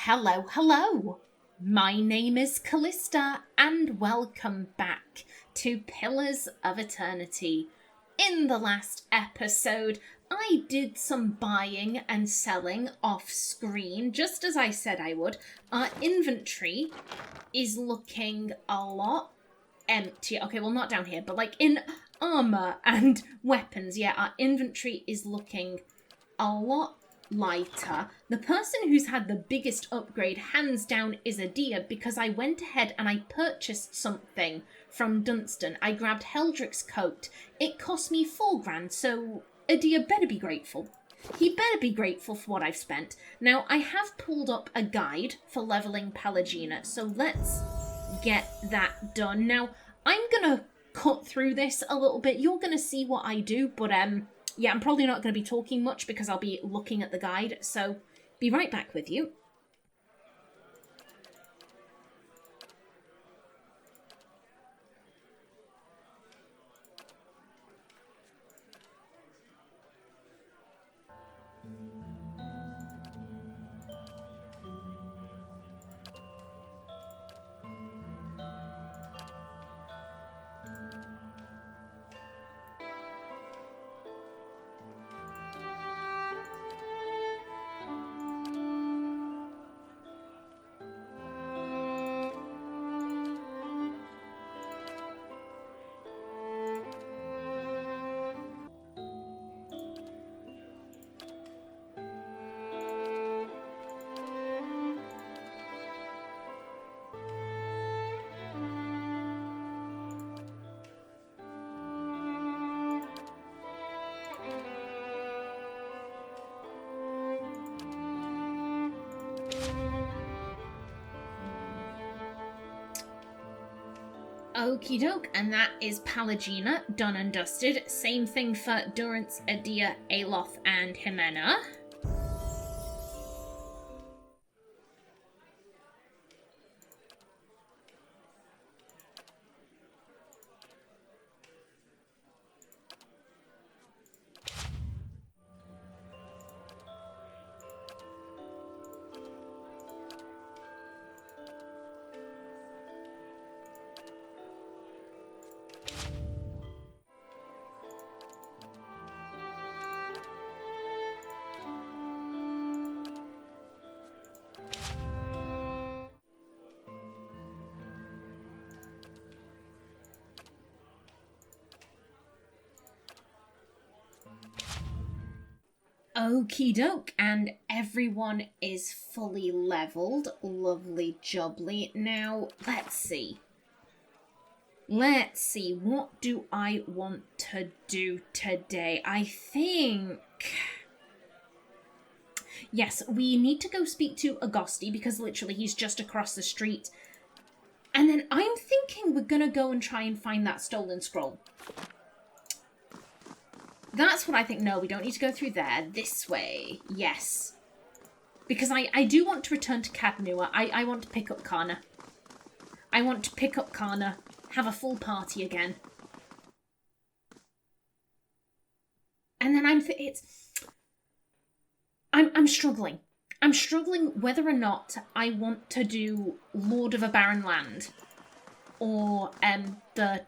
Hello, hello. My name is Callista, and welcome back to Pillars of Eternity. In the last episode, I did some buying and selling off screen, just as I said I would. Our inventory is looking a lot empty. Okay, well, not down here, but like in armor and weapons. Yeah, our inventory is looking a lot lighter. The person who's had the biggest upgrade, hands down, is Adia, because I went ahead and I purchased something from Dunstan. I grabbed Heldrick's coat. It cost me $4,000, so Adia better be grateful. He better be grateful for what I've spent. Now, I have pulled up a guide for leveling Pallegina, so let's get that done. Now, I'm gonna cut through this a little bit. You're gonna see what I do, but yeah, I'm probably not going to be talking much because I'll be looking at the guide, so be right back with you. Okie doke, and that is Pallegina, done and dusted. Same thing for Durance, Adia, Aloth, and Ximena. Okie doke, and everyone is fully leveled. Lovely jubbly. Now, let's see. What do I want to do today? I think... Yes, we need to go speak to Agosti, because literally he's just across the street. And then I'm thinking we're gonna go and try and find that stolen scroll. That's what I think. No, we don't need to go through there. This way. Yes. Because I do want to return to Cadnua. I want to pick up Kana. I want to pick up Kana. Have a full party again. And then I'm struggling. I'm struggling whether or not I want to do Lord of a Barren Land. Or the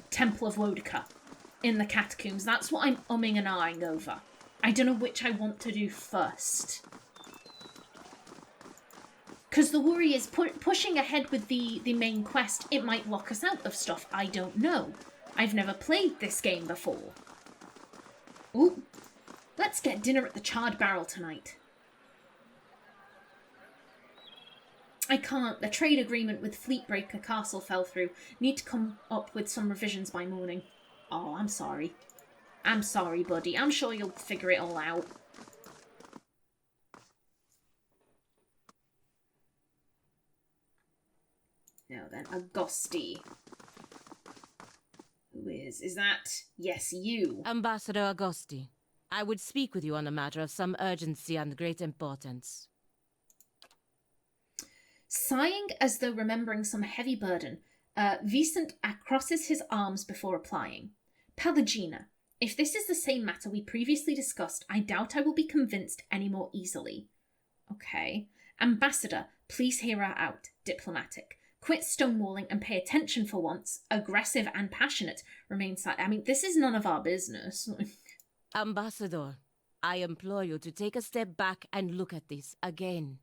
Temple of Wodika in the catacombs. That's what I'm umming and ahhing over. I don't know which I want to do first. Because the worry is pushing ahead with the main quest, it might lock us out of stuff. I don't know. I've never played this game before. Ooh. Let's get dinner at the Charred Barrel tonight. I can't. The trade agreement with Fleetbreaker Castle fell through. Need to come up with some revisions by morning. Oh, I'm sorry. I'm sorry, buddy. I'm sure you'll figure it all out. Now then, Agosti. Who is that? Yes, you. Ambassador Agosti, I would speak with you on a matter of some urgency and great importance. Sighing as though remembering some heavy burden, Vicent crosses his arms before replying. Pallegina, if this is the same matter we previously discussed, I doubt I will be convinced any more easily. Okay. Ambassador, please hear her out. Diplomatic. Quit stonewalling and pay attention for once. Aggressive and passionate. Remain silent. I mean, this is none of our business. Ambassador, I implore you to take a step back and look at this again.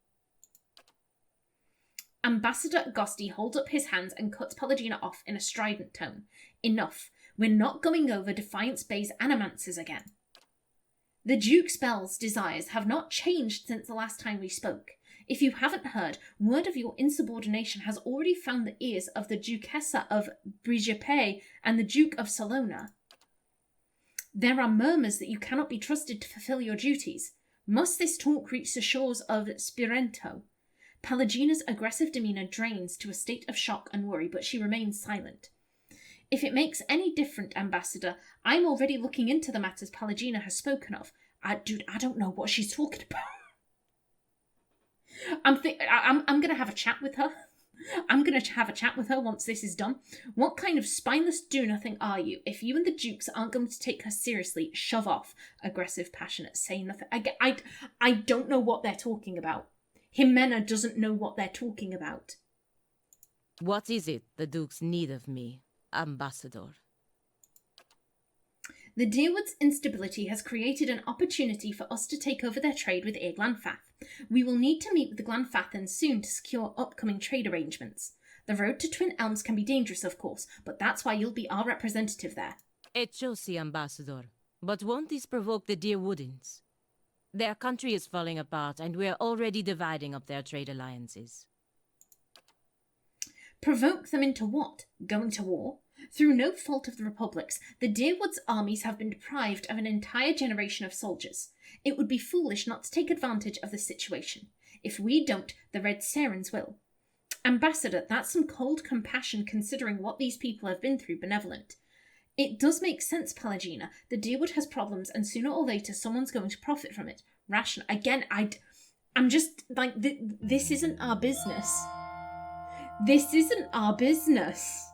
Ambassador Gosti holds up his hands and cuts Pallegina off in a strident tone. Enough. We're not going over Defiance Bay's animances again. The Duke's spells, desires have not changed since the last time we spoke. If you haven't heard, word of your insubordination has already found the ears of the Duchessa of Brigipe and the Duke of Salona. There are murmurs that you cannot be trusted to fulfill your duties. Must this talk reach the shores of Spirento? Pallegina's aggressive demeanour drains to a state of shock and worry, but she remains silent. If it makes any difference, Ambassador, I'm already looking into the matters Pallegina has spoken of. I don't know what she's talking about. I'm going to have a chat with her. I'm going to have a chat with her once this is done. What kind of spineless do-nothing are you? If you and the Dukes aren't going to take her seriously, shove off. Aggressive, passionate, say nothing. I don't know what they're talking about. Ximena doesn't know what they're talking about. What is it the Dukes need of me, Ambassador? The Dyrwood's instability has created an opportunity for us to take over their trade with Glanfath. We will need to meet with the Glanfathans soon to secure upcoming trade arrangements. The road to Twin Elms can be dangerous, of course, but that's why you'll be our representative there. Echosi, Ambassador. But won't this provoke the Dyrwoodins? Their country is falling apart, and we're already dividing up their trade alliances. Provoke them into what? Going to war? Through no fault of the Republic's, the Dyrwood's armies have been deprived of an entire generation of soldiers. It would be foolish not to take advantage of the situation. If we don't, the Red Sarens will. Ambassador, that's some cold compassion considering what these people have been through. Benevolent. It does make sense, Pallegina. The Dyrwood has problems, and sooner or later someone's going to profit from it. Rational. Again, I'm just, like, this isn't our business. This isn't our business.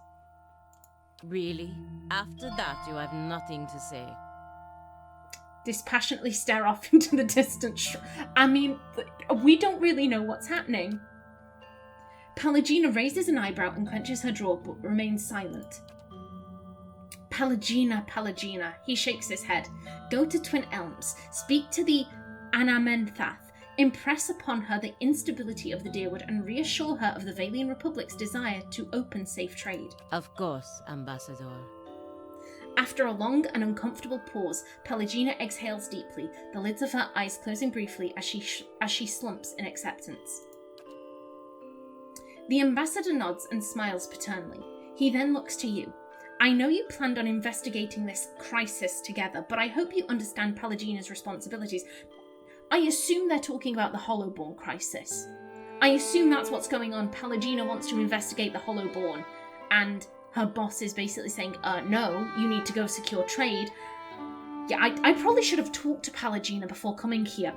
Really? After that, you have nothing to say? Dispassionately stare off into the distance. I mean, we don't really know what's happening. Pallegina raises an eyebrow and clenches her jaw, but remains silent. Pallegina. He shakes his head. Go to Twin Elms. Speak to the Anamenthas. Impress upon her the instability of the Dyrwood and reassure her of the Vailian Republic's desire to open safe trade. Of course, Ambassador. After a long and uncomfortable pause, Pallegina exhales deeply, the lids of her eyes closing briefly as she slumps in acceptance. The ambassador nods and smiles paternally. He then looks to you. I know you planned on investigating this crisis together, but I hope you understand Pallegina's responsibilities. I assume they're talking about the Hollowborn crisis. I assume that's what's going on. Pallegina wants to investigate the Hollowborn, and her boss is basically saying, no, you need to go secure trade. Yeah, I probably should have talked to Pallegina before coming here.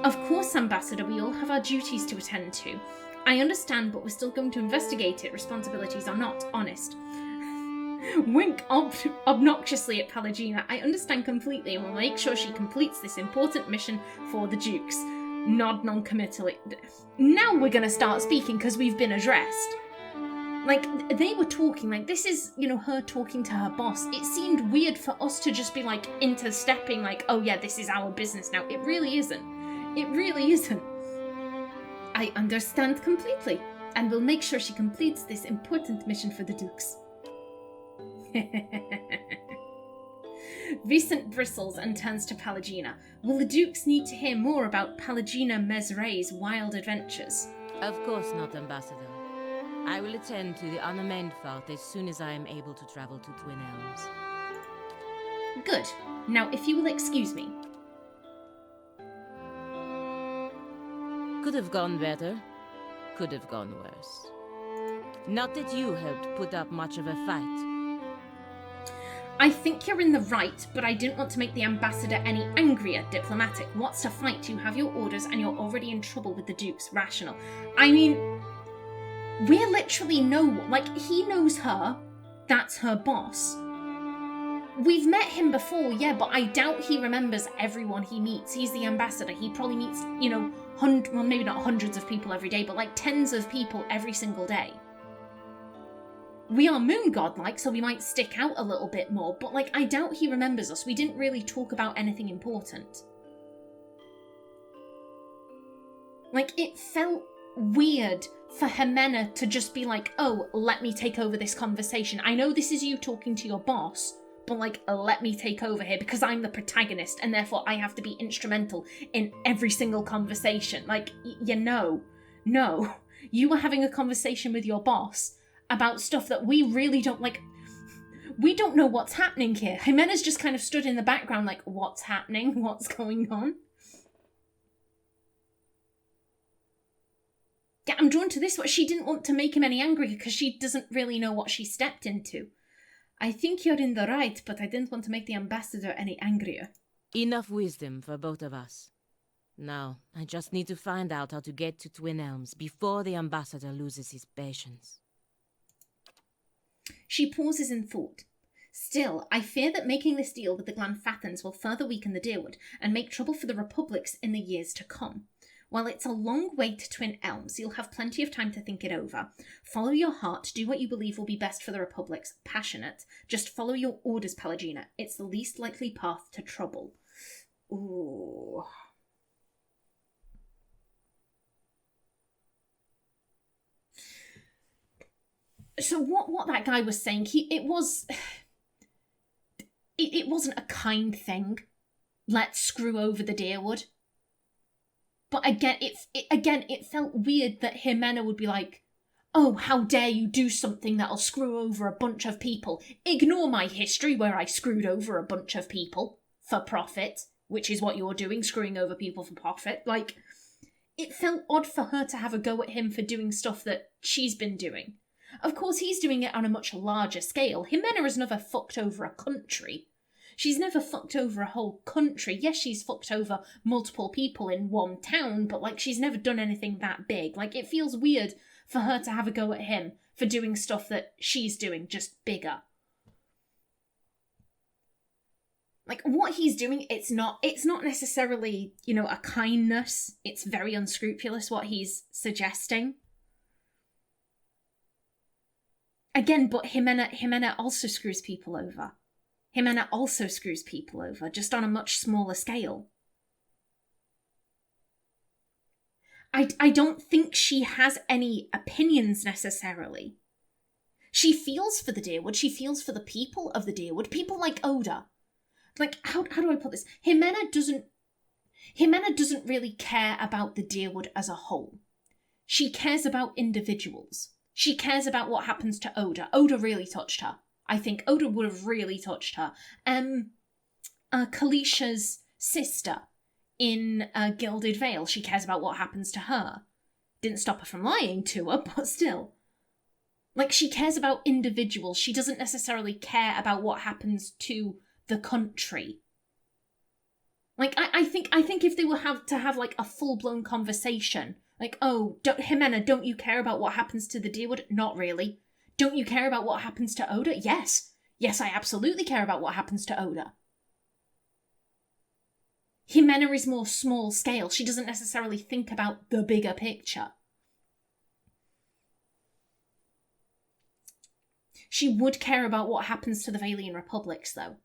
Of course, Ambassador, we all have our duties to attend to. I understand, but we're still going to investigate it. Responsibilities are not honest. Wink obnoxiously at Pallegina. I understand completely and will make sure she completes this important mission for the Dukes. Nod non-committally. Now we're going to start speaking because we've been addressed. Like, they were talking, like, this is, her talking to her boss. It seemed weird for us to just be, like, interstepping, like, oh yeah, this is our business now. It really isn't. It really isn't. I understand completely, and will make sure she completes this important mission for the Dukes. Vicent bristles and turns to Pallegina. Will the Dukes need to hear more about Pallegina Mesray's wild adventures? Of course not, Ambassador. I will attend to the Anamenthas as soon as I am able to travel to Twin Elms. Good. Now, if you will excuse me. Could have gone better. Could have gone worse. Not that you helped put up much of a fight. I think you're in the right, but I didn't want to make the ambassador any angrier. Diplomatic. What's to fight? You have your orders and you're already in trouble with the Dukes. Rational. I mean, we literally know, like, he knows her. That's her boss. We've met him before, yeah, but I doubt he remembers everyone he meets. He's the ambassador. He probably meets, well, maybe not hundreds of people every day, but like tens of people every single day. We are moon godlike, so we might stick out a little bit more, but like I doubt he remembers us. We didn't really talk about anything important. Like, it felt weird for Ximena to just be like, oh, let me take over this conversation. I know this is you talking to your boss, but like, let me take over here because I'm the protagonist and therefore I have to be instrumental in every single conversation. Like, no. You were having a conversation with your boss about stuff that we really don't like. We don't know what's happening here. Ximena's just kind of stood in the background like, what's happening? What's going on? Yeah, I'm drawn to this one. She didn't want to make him any angrier because she doesn't really know what she stepped into. I think you're in the right, but I didn't want to make the ambassador any angrier. Enough wisdom for both of us. Now, I just need to find out how to get to Twin Elms before the ambassador loses his patience. She pauses in thought. Still, I fear that making this deal with the Glanfathans will further weaken the Dyrwood and make trouble for the Republics in the years to come. While it's a long way to Twin Elms, you'll have plenty of time to think it over. Follow your heart, do what you believe will be best for the Republics. Passionate. Just follow your orders, Pallegina. It's the least likely path to trouble. Ooh. So what that guy was saying, it wasn't a kind thing. Let's screw over the Dyrwood. But again, it felt weird that Ximena would be like, oh, how dare you do something that'll screw over a bunch of people. Ignore my history where I screwed over a bunch of people for profit, which is what you're doing, screwing over people for profit. Like, it felt odd for her to have a go at him for doing stuff that she's been doing. Of course, he's doing it on a much larger scale. Ximena has never fucked over a country. She's never fucked over a whole country. Yes, she's fucked over multiple people in one town, but, like, she's never done anything that big. Like, it feels weird for her to have a go at him for doing stuff that she's doing, just bigger. Like, what he's doing, it's not necessarily, a kindness. It's very unscrupulous what he's suggesting. Again, but Ximena also screws people over. Ximena also screws people over, just on a much smaller scale. I don't think she has any opinions necessarily. She feels for the Dyrwood, she feels for the people of the Dyrwood, people like Oda. Like, how do I put this? Ximena doesn't really care about the Dyrwood as a whole. She cares about individuals. She cares about what happens to Oda. Oda really touched her. I think Oda would have really touched her. Kalisha's sister in Gilded Veil, she cares about what happens to her. Didn't stop her from lying to her, but still. Like, she cares about individuals. She doesn't necessarily care about what happens to the country. Like, I think if they were to have like a full-blown conversation, like, oh, Ximena, don't you care about what happens to the Dyrwood? Not really. Don't you care about what happens to Oda? Yes. Yes, I absolutely care about what happens to Oda. Ximena is more small scale. She doesn't necessarily think about the bigger picture. She would care about what happens to the Vailian Republics, though.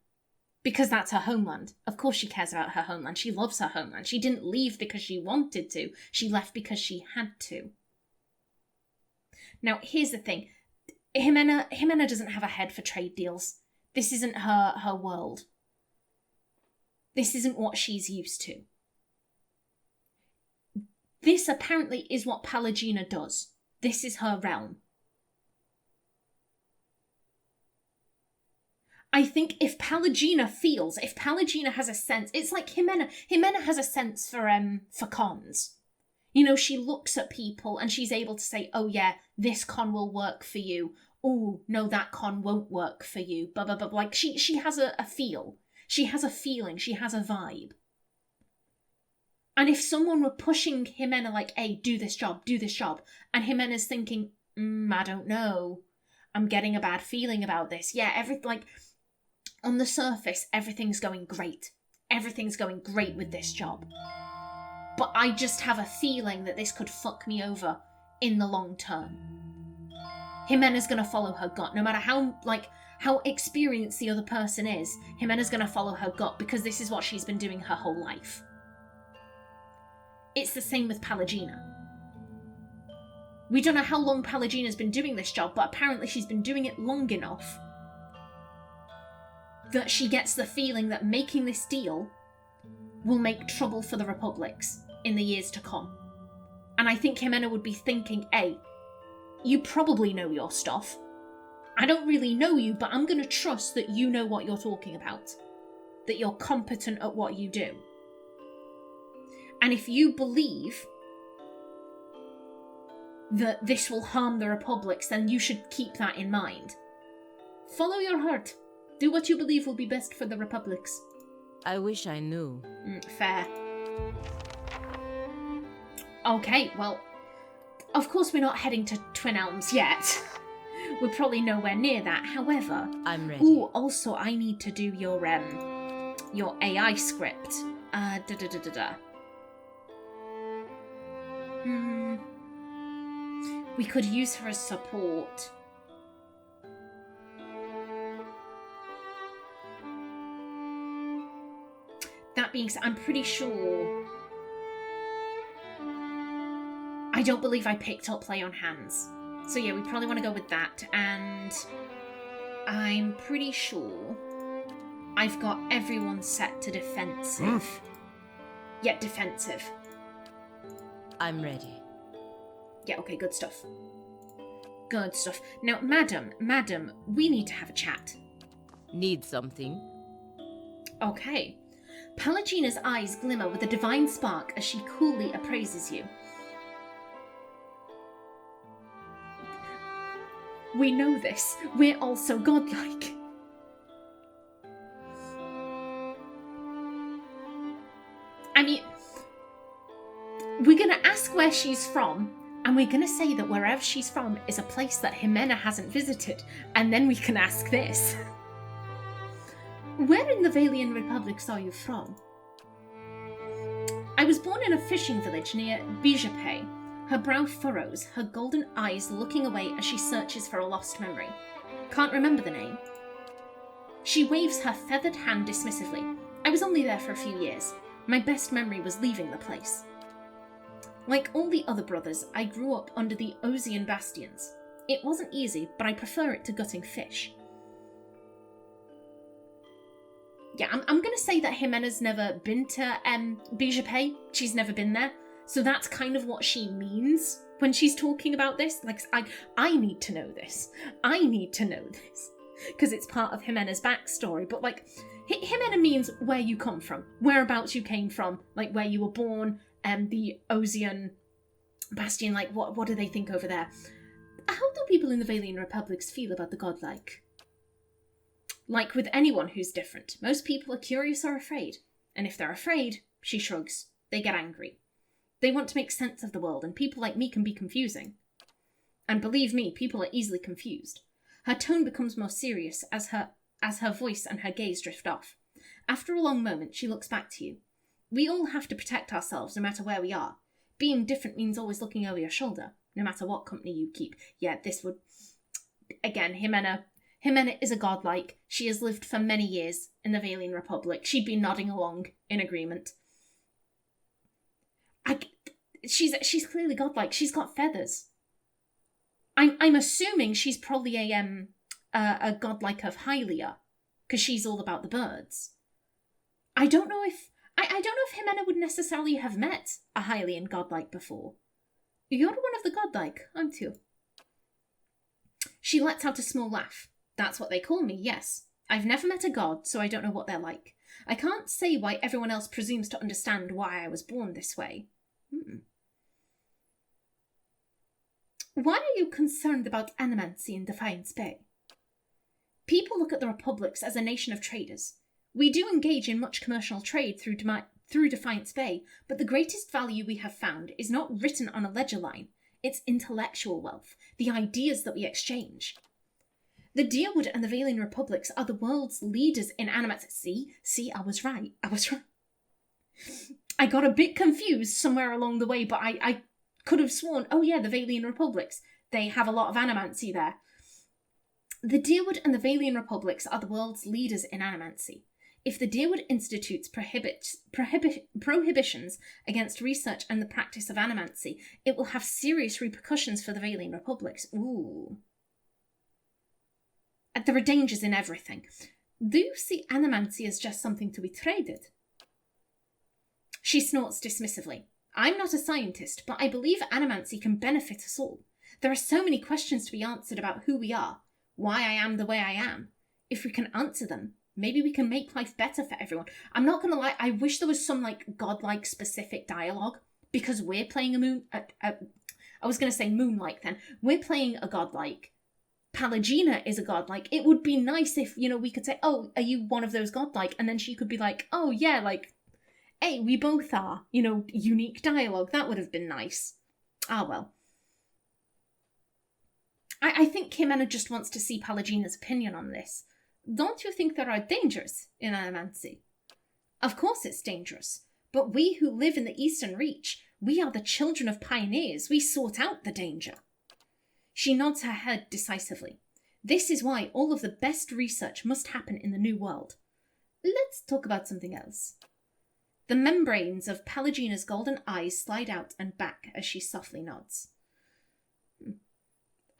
Because that's her homeland. Of course she cares about her homeland. She loves her homeland. She didn't leave because she wanted to. She left because she had to. Now, here's the thing. Ximena doesn't have a head for trade deals. This isn't her world. This isn't what she's used to. This apparently is what Pallegina does. This is her realm. I think if Pallegina has a sense, it's like Ximena has a sense for cons. She looks at people and she's able to say, oh yeah, this con will work for you. Oh, no, that con won't work for you. Blah, blah, blah. Like, she has a feel. She has a feeling. She has a vibe. And if someone were pushing Ximena like, hey, do this job, and Ximena's thinking, I don't know. I'm getting a bad feeling about this. Yeah, on the surface, everything's going great. Everything's going great with this job. but I just have a feeling that this could fuck me over in the long term. Ximena's gonna follow her gut, no matter how experienced the other person is. Ximena's gonna follow her gut because this is what she's been doing her whole life. It's the same with Pallegina. We don't know how long Pallegina's been doing this job, but apparently she's been doing it long enough that she gets the feeling that making this deal will make trouble for the Republics in the years to come. And I think Ximena would be thinking, hey, you probably know your stuff. I don't really know you, but I'm going to trust that you know what you're talking about. That you're competent at what you do. And if you believe that this will harm the Republics, then you should keep that in mind. Follow your heart. Do what you believe will be best for the Republics. I wish I knew. Fair. Okay, well, of course we're not heading to Twin Elms yet. We're probably nowhere near that. However, I'm ready. Ooh, also I need to do your AI script. We could use her as support. That being said, I'm pretty sure... I don't believe I picked up Play on Hands. So yeah, we probably want to go with that. And I'm pretty sure I've got everyone set to defensive. Yeah, defensive. I'm ready. Yeah, okay, good stuff. Good stuff. Now, madam, we need to have a chat. Need something? Okay. Pallegina's eyes glimmer with a divine spark as she coolly appraises you. We know this. We're also godlike. I mean, we're going to ask where she's from, and we're going to say that wherever she's from is a place that Ximena hasn't visited, and then we can ask this. Where in the Vailian Republics are you from? I was born in a fishing village near Bijape. Her brow furrows, her golden eyes looking away as she searches for a lost memory. Can't remember the name. She waves her feathered hand dismissively. I was only there for a few years. My best memory was leaving the place. Like all the other brothers, I grew up under the Ozian bastions. It wasn't easy, but I prefer it to gutting fish. Yeah, I'm going to say that Ximena's never been to Bijape. She's never been there. So that's kind of what she means when she's talking about this. Like, I need to know this. I need to know this. Because it's part of Ximena's backstory. But, like, Ximena means where you come from. Whereabouts you came from. Like, where you were born. The Ozian bastion. Like, what do they think over there? How do people in the Vailian Republics feel about the godlike? Like with anyone who's different. Most people are curious or afraid. And if they're afraid, she shrugs. They get angry. They want to make sense of the world, and people like me can be confusing. And believe me, people are easily confused. Her tone becomes more serious as her voice and her gaze drift off. After a long moment, she looks back to you. We all have to protect ourselves no matter where we are. Being different means always looking over your shoulder, no matter what company you keep. Yeah, this would... Again, Ximena is a godlike. She has lived for many years in the Vailian Republic. She'd be nodding along in agreement. She's clearly godlike. She's got feathers. I'm assuming she's probably a godlike of Hylia, because she's all about the birds. I don't know if Ximena would necessarily have met a Hylian godlike before. You're one of the godlike, aren't you? She lets out a small laugh. That's what they call me, yes. I've never met a god, so I don't know what they're like. I can't say why everyone else presumes to understand why I was born this way. Why are you concerned about animancy in Defiance Bay? People look at the Republics as a nation of traders. We do engage in much commercial trade through Defiance Bay, but the greatest value we have found is not written on a ledger line. It's intellectual wealth, the ideas that we exchange. The Dyrwood and the Vailian Republics are the world's leaders in animancy. See, I was right. I got a bit confused somewhere along the way, but I could have sworn, oh yeah, the Vailian Republics, they have a lot of animancy there. The Dyrwood and the Vailian Republics are the world's leaders in animancy. If the Dyrwood institutes prohibitions against research and the practice of animancy, it will have serious repercussions for the Vailian Republics. Ooh. There are dangers in everything. Do you see animancy as just something to be traded? She snorts dismissively. I'm not a scientist, but I believe animancy can benefit us all. There are so many questions to be answered about who we are, why I am the way I am. If we can answer them, maybe we can make life better for everyone. I'm not going to lie, I wish there was some, godlike specific dialogue, because we're playing I was going to say moonlike then. We're playing a godlike. Pallegina is a godlike. It would be nice if, we could say, oh, are you one of those godlike? And then she could be like, oh, yeah, hey, we both are, unique dialogue. That would have been nice. Ah, well. I think Ximena just wants to see Pallegina's opinion on this. Don't you think there are dangers in animancy? Of course it's dangerous, but we who live in the Eastern Reach, we are the children of pioneers. We sort out the danger. She nods her head decisively. This is why all of the best research must happen in the New World. Let's talk about something else. The membranes of Pallegina's golden eyes slide out and back as she softly nods.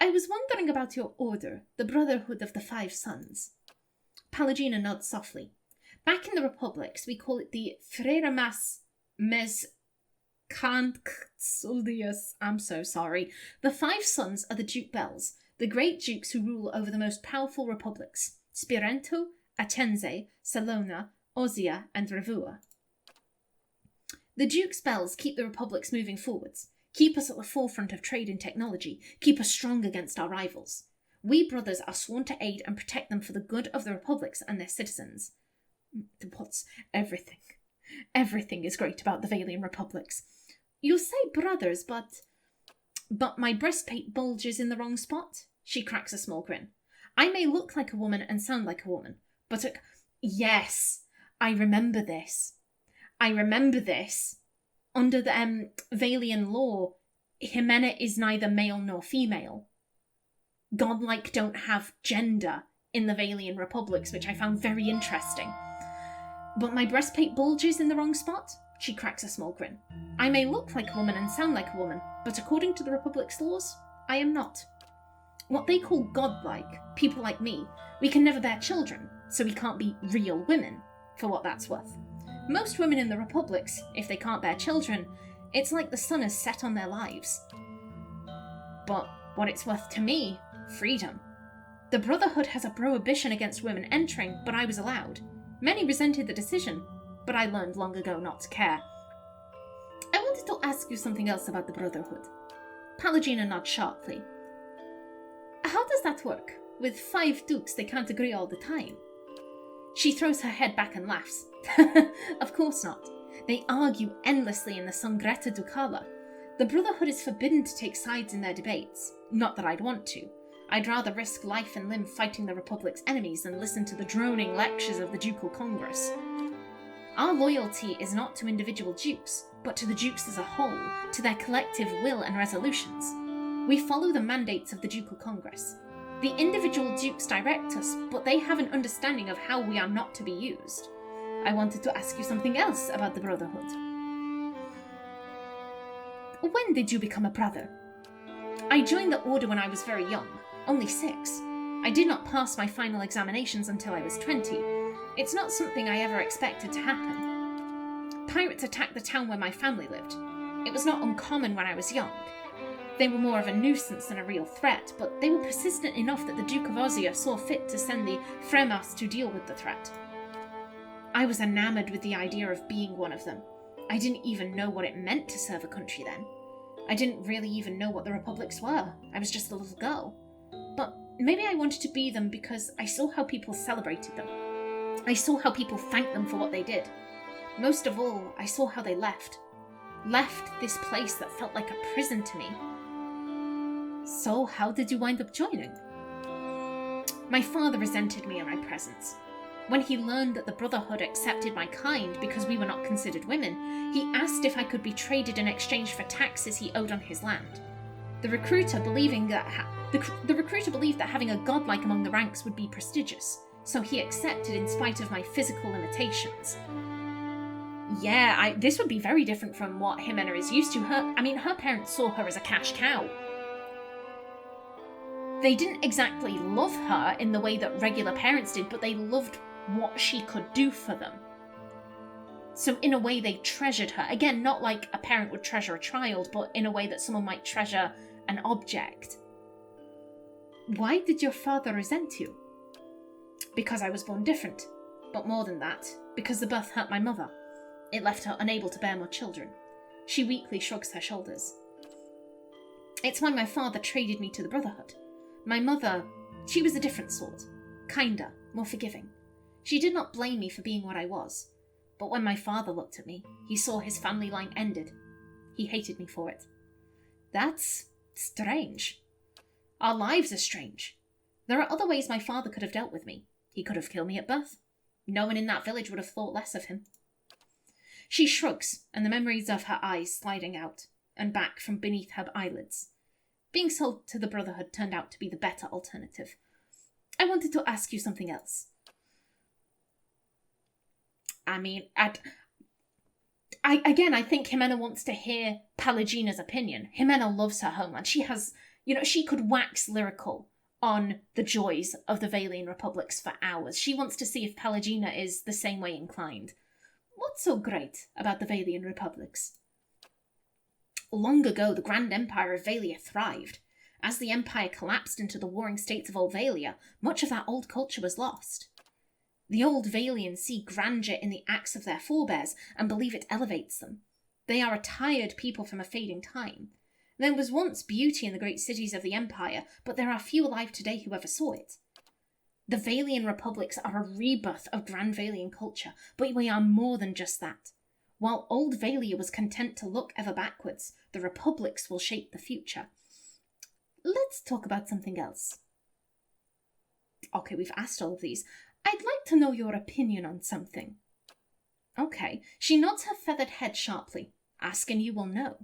I was wondering about your order, the Brotherhood of the Five Sons. Pallegina nods softly. Back in the Republics, we call it the Freramas Mes Canxuldius. I'm so sorry. The Five Sons are the Duke Bells, the great dukes who rule over the most powerful republics, Spirento, Acenze, Salona, Ozia, and Revua. The Duke's bells keep the republics moving forwards, keep us at the forefront of trade and technology, keep us strong against our rivals. We brothers are sworn to aid and protect them for the good of the republics and their citizens. What's everything? Everything is great about the Vailian republics. You say brothers, but my breastplate bulges in the wrong spot? She cracks a small grin. I may look like a woman and sound like a woman, but yes, I remember this. Under the Vailian law, Ximena is neither male nor female. Godlike don't have gender in the Vailian republics, which I found very interesting. But my breastplate bulges in the wrong spot? She cracks a small grin. I may look like a woman and sound like a woman, but according to the Republic's laws, I am not. What they call godlike, people like me, we can never bear children, so we can't be real women, for what that's worth. Most women in the Republics, if they can't bear children, it's like the sun has set on their lives. But what it's worth to me, freedom. The Brotherhood has a prohibition against women entering, but I was allowed. Many resented the decision, but I learned long ago not to care. I wanted to ask you something else about the Brotherhood. Pallegina nods sharply. How does that work? With 5 dukes, they can't agree all the time. She throws her head back and laughs. Of course not. They argue endlessly in the Sangreta Ducala. The Brotherhood is forbidden to take sides in their debates. Not that I'd want to. I'd rather risk life and limb fighting the Republic's enemies than listen to the droning lectures of the Ducal Congress. Our loyalty is not to individual dukes, but to the dukes as a whole, to their collective will and resolutions. We follow the mandates of the Ducal Congress. The individual dukes direct us, but they have an understanding of how we are not to be used. I wanted to ask you something else about the Brotherhood. When did you become a brother? I joined the Order when I was very young, only 6. I did not pass my final examinations until I was 20. It's not something I ever expected to happen. Pirates attacked the town where my family lived. It was not uncommon when I was young. They were more of a nuisance than a real threat, but they were persistent enough that the Duke of Ozia saw fit to send the Fremas to deal with the threat. I was enamored with the idea of being one of them. I didn't even know what it meant to serve a country then. I didn't really even know what the republics were. I was just a little girl. But maybe I wanted to be them because I saw how people celebrated them. I saw how people thanked them for what they did. Most of all, I saw how they left. Left this place that felt like a prison to me. So how did you wind up joining? My father resented me and my presence. When he learned that the Brotherhood accepted my kind because we were not considered women, he asked if I could be traded in exchange for taxes he owed on his land. The recruiter believed that having a godlike among the ranks would be prestigious, so he accepted in spite of my physical limitations. Yeah, this would be very different from what Ximena is used to. Her parents saw her as a cash cow. They didn't exactly love her in the way that regular parents did, but they loved what she could do for them. So in a way they treasured her. Again, not like a parent would treasure a child, but in a way that someone might treasure an object. Why did your father resent you? Because I was born different. But more than that, because the birth hurt my mother. It left her unable to bear more children. She weakly shrugs her shoulders. It's why my father traded me to the Brotherhood. My mother, she was a different sort. Kinder, more forgiving. She did not blame me for being what I was. But when my father looked at me, he saw his family line ended. He hated me for it. That's strange. Our lives are strange. There are other ways my father could have dealt with me. He could have killed me at birth. No one in that village would have thought less of him. She shrugs, and the memories of her eyes sliding out and back from beneath her eyelids. Being sold to the Brotherhood turned out to be the better alternative. I wanted to ask you something else. I think Ximena wants to hear Pallegina's opinion. Ximena loves her homeland. She could wax lyrical on the joys of the Vailian Republics for hours. She wants to see if Pallegina is the same way inclined. What's so great about the Vailian Republics? Long ago, the Grand Empire of Valia thrived. As the Empire collapsed into the warring states of Old Valia, much of that old culture was lost. The old Vailians see grandeur in the acts of their forebears and believe it elevates them. They are a tired people from a fading time. There was once beauty in the great cities of the Empire, but there are few alive today who ever saw it. The Vailian Republics are a rebirth of Grand Vailian culture, but we are more than just that. While Old Valia was content to look ever backwards, the Republics will shape the future. Let's talk about something else. Okay, we've asked all of these. I'd like to know your opinion on something. Okay, she nods her feathered head sharply. Ask and you will know.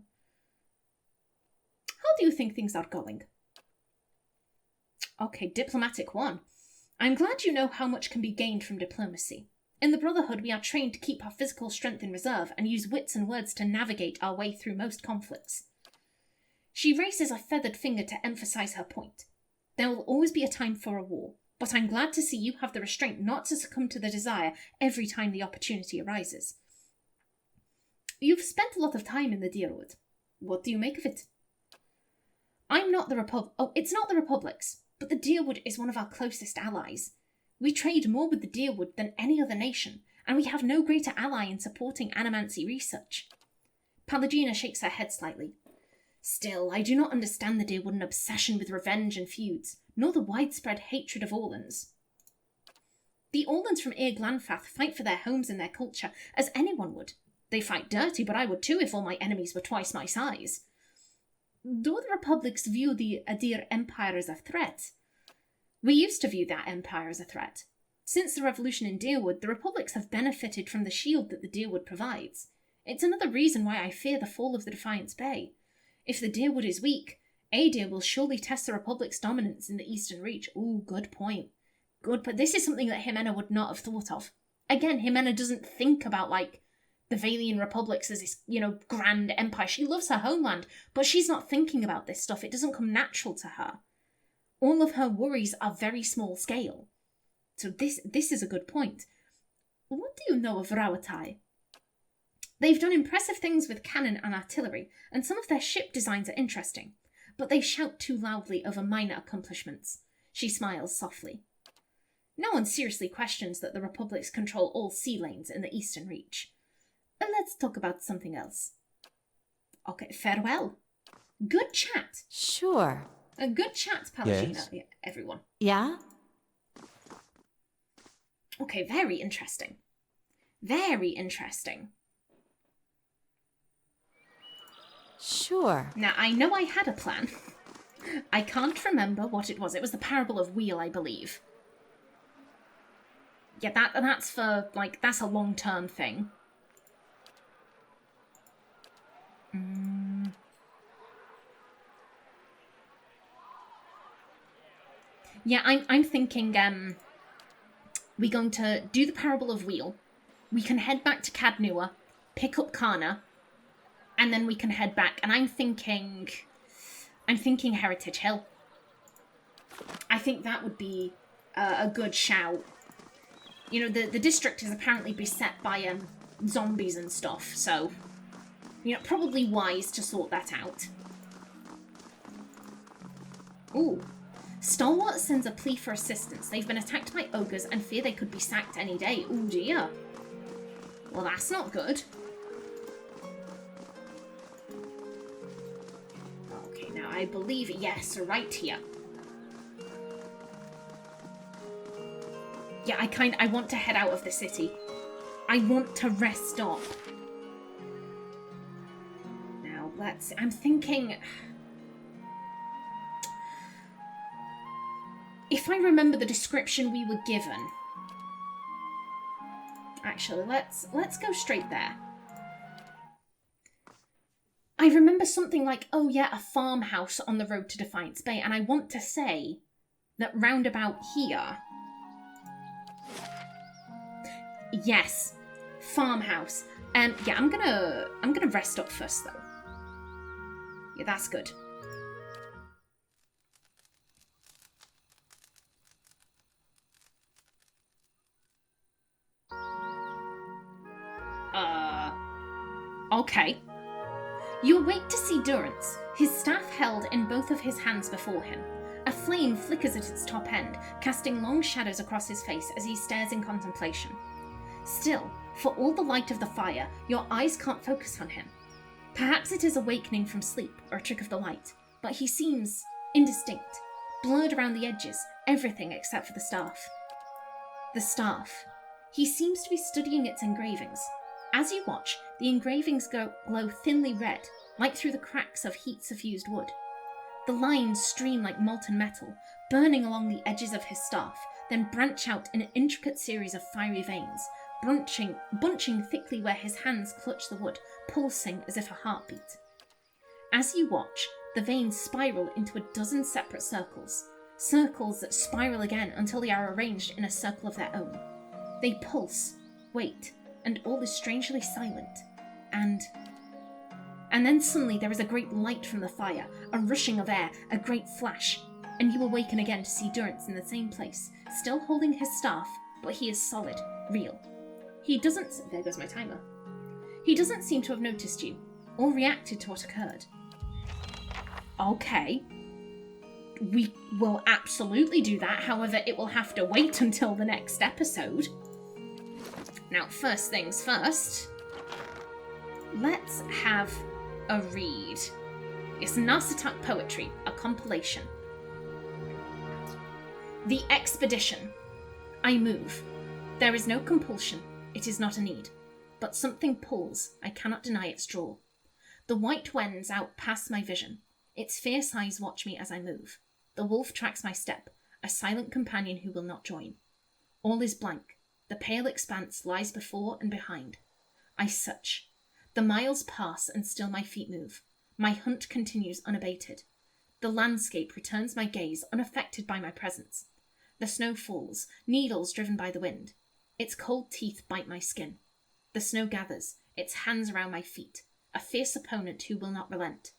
How do you think things are going? Okay, diplomatic 1. I'm glad you know how much can be gained from diplomacy. In the Brotherhood, we are trained to keep our physical strength in reserve and use wits and words to navigate our way through most conflicts. She raises a feathered finger to emphasize her point. There will always be a time for a war, but I'm glad to see you have the restraint not to succumb to the desire every time the opportunity arises. You've spent a lot of time in the Dyrwood. What do you make of it? It's not the Republics, but the Dyrwood is one of our closest allies. We trade more with the Dyrwood than any other nation, and we have no greater ally in supporting animancy research. Pallegina shakes her head slightly. Still, I do not understand the Dyrwoodan obsession with revenge and feuds, nor the widespread hatred of Orlans. The Orlans from Glanfathans fight for their homes and their culture, as anyone would. They fight dirty, but I would too if all my enemies were twice my size. Do the Republics view the Adir Empire as a threat? We used to view that empire as a threat. Since the revolution in Dyrwood, the Republics have benefited from the shield that the Dyrwood provides. It's another reason why I fear the fall of the Defiance Bay. If the Dyrwood is weak, Adir will surely test the Republic's dominance in the Eastern Reach. Ooh, good point. But this is something that Ximena would not have thought of. Again, Ximena doesn't think about, the Vailian Republics as this, grand empire. She loves her homeland, but she's not thinking about this stuff. It doesn't come natural to her. All of her worries are very small scale. So this is a good point. What do you know of Rawatai? They've done impressive things with cannon and artillery, and some of their ship designs are interesting, but they shout too loudly over minor accomplishments. She smiles softly. No one seriously questions that the Republics control all sea lanes in the Eastern Reach. Let's talk about something else. Okay, farewell. Good chat. Sure. A good chat, Pallegina. Yes. Yeah, everyone. Yeah? Okay, very interesting. Very interesting. Sure. Now, I know I had a plan. I can't remember what it was. It was the Parable of Wheel, I believe. Yeah, that's for, like, that's a long-term thing. Yeah, I'm thinking, we're going to do the Parable of Wheel. We can head back to Cadnua, pick up Kana, and then we can head back. And I'm thinking Heritage Hill. I think that would be a good shout. You know, the district is apparently beset by zombies and stuff, so, you know, probably wise to sort that out. Ooh. Stalwart sends a plea for assistance. They've been attacked by ogres and fear they could be sacked any day. Oh dear. Well, that's not good. Okay, now I believe, yes, right here. Yeah, I want to head out of the city. I want to rest up. Now, I'm thinking... If I remember the description we were given... Actually, let's go straight there. I remember something like, oh yeah, a farmhouse on the road to Defiance Bay, and I want to say that round about here... Yes, farmhouse. Yeah, I'm gonna rest up first though. Yeah, that's good. Okay. You awake to see Durance, his staff held in both of his hands before him. A flame flickers at its top end, casting long shadows across his face as he stares in contemplation. Still, for all the light of the fire, your eyes can't focus on him. Perhaps it is awakening from sleep or a trick of the light, but he seems indistinct, blurred around the edges, everything except for the staff. The staff. He seems to be studying its engravings. As you watch, the engravings glow thinly red, like through the cracks of heat-suffused wood. The lines stream like molten metal, burning along the edges of his staff, then branch out in an intricate series of fiery veins, bunching thickly where his hands clutch the wood, pulsing as if a heartbeat. As you watch, the veins spiral into a dozen separate circles that spiral again until they are arranged in a circle of their own. They pulse, wait, and all is strangely silent. And then suddenly there is a great light from the fire, a rushing of air, a great flash, and you awaken again to see Durance in the same place, still holding his staff, but he is solid, real. There goes my timer. He doesn't seem to have noticed you, or reacted to what occurred. Okay. We will absolutely do that, however, it will have to wait until the next episode. Now, first things first, let's have a read. It's Narsatak Poetry, a compilation. The Expedition. I move. There is no compulsion. It is not a need. But something pulls. I cannot deny its draw. The white wends out past my vision. Its fierce eyes watch me as I move. The wolf tracks my step, a silent companion who will not join. All is blank. The pale expanse lies before and behind. I search. The miles pass and still my feet move. My hunt continues unabated. The landscape returns my gaze unaffected by my presence. The snow falls, needles driven by the wind. Its cold teeth bite my skin. The snow gathers, its hands around my feet, a fierce opponent who will not relent.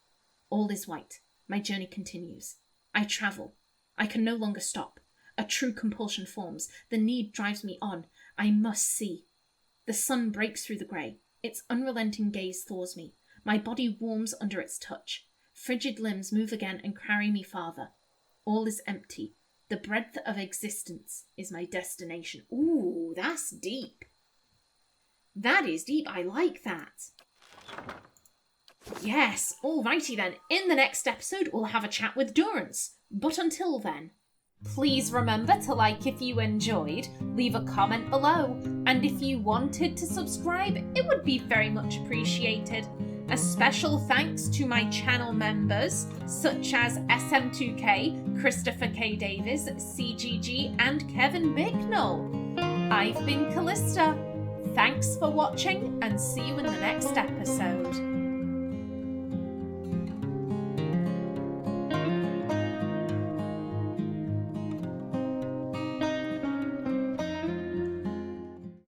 All is white. My journey continues. I travel. I can no longer stop. A true compulsion forms. The need drives me on. I must see. The sun breaks through the grey. Its unrelenting gaze thaws me. My body warms under its touch. Frigid limbs move again and carry me farther. All is empty. The breadth of existence is my destination. Ooh, that's deep. That is deep. I like that. Yes, alrighty then. In the next episode, we'll have a chat with Durance. But until then, please remember to like if you enjoyed, leave a comment below, and if you wanted to subscribe, it would be very much appreciated. A special thanks to my channel members, such as SM2K, Christopher K. Davis, CGG, and Kevin Bicknell. I've been Callista. Thanks for watching and see you in the next episode.